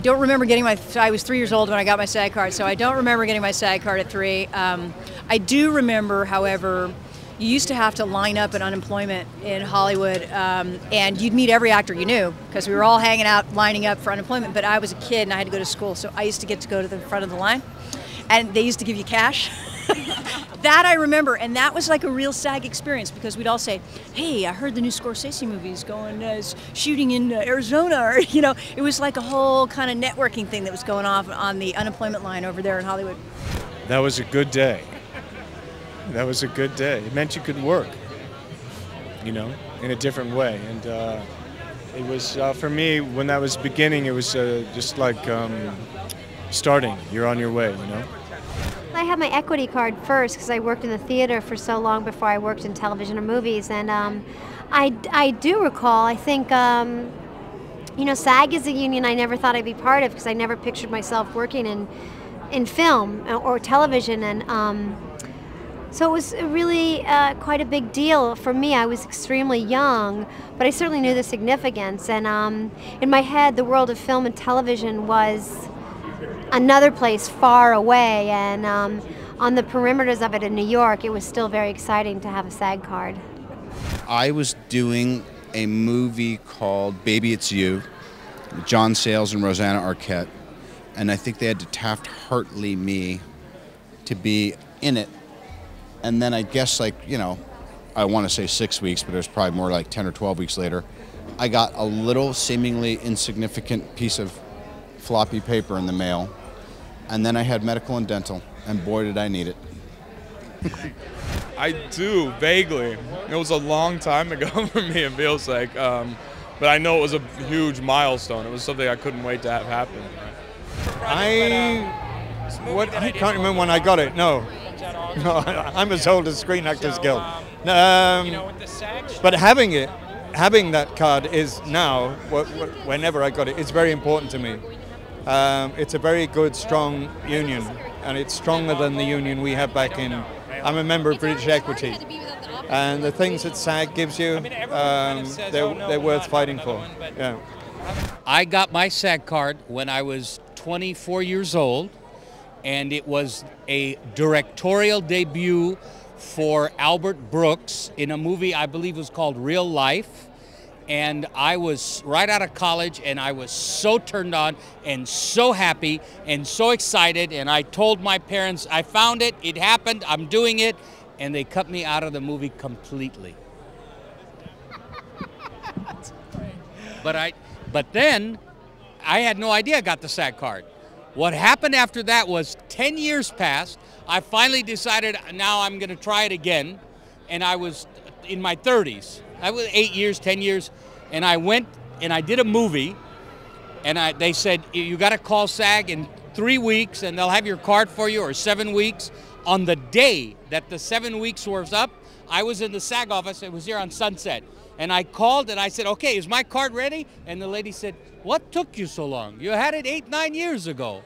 I don't remember getting I was 3 years old when I got my SAG card, so I don't remember getting my SAG card at 3. I do remember, however, you used to have to line up at unemployment in Hollywood, and you'd meet every actor you knew, because we were all hanging out, lining up for unemployment, but I was a kid and I had to go to school, so I used to get to go to the front of the line, and they used to give you cash. That I remember, and that was like a real SAG experience, because we'd all say, hey, I heard the new Scorsese movie's going, shooting in Arizona, or, you know, it was like a whole kind of networking thing that was going off on the unemployment line over there in Hollywood. That was a good day. That was a good day. It meant you could work, you know, in a different way. And it was, for me, when that was beginning, it was just like starting. You're on your way, you know? I had my equity card first because I worked in the theater for so long before I worked in television or movies. And I do recall, I think, you know, SAG is a union I never thought I'd be part of, because I never pictured myself working in film or television. And so it was really quite a big deal for me. I was extremely young, but I certainly knew the significance. And in my head, the world of film and television was another place far away. And on the perimeters of it in New York, it was still very exciting to have a SAG card. I was doing a movie called Baby It's You, with John Sayles and Rosanna Arquette. And I think they had to Taft-Hartley me to be in it. And then I guess, like, you know, I want to say 6 weeks, but it was probably more like 10 or 12 weeks later, I got a little seemingly insignificant piece of floppy paper in the mail. And then I had medical and dental, and boy did I need it. I do, vaguely. It was a long time ago for me, it feels like. But I know it was a huge milestone. It was something I couldn't wait to have happen. I can't remember when I got it, no. No, I'm as old as Screen Actors Guild. But having that card is now, whenever I got it, it's very important to me. It's a very good, strong union, and it's stronger than the union we have back in. I'm a member of British Equity, and the things that SAG gives you, they're worth fighting for. Yeah. I got my SAG card when I was 24 years old, and it was a directorial debut for Albert Brooks in a movie I believe was called Real Life. And I was right out of college, and I was so turned on and so happy and so excited. And I told my parents, I found it, it happened, I'm doing it. And they cut me out of the movie completely. But then I had no idea I got the SAG card. What happened after that was 10 years passed. I finally decided now I'm going to try it again. And I was in my 30s. I was 8 years, 10 years, and I went and I did a movie, and they said, you got to call SAG in 3 weeks and they'll have your card for you, or 7 weeks. On the day that the 7 weeks was up, I was in the SAG office. It was here on Sunset. And I called and I said, okay, is my card ready? And the lady said, what took you so long? You had it 8, 9 years ago.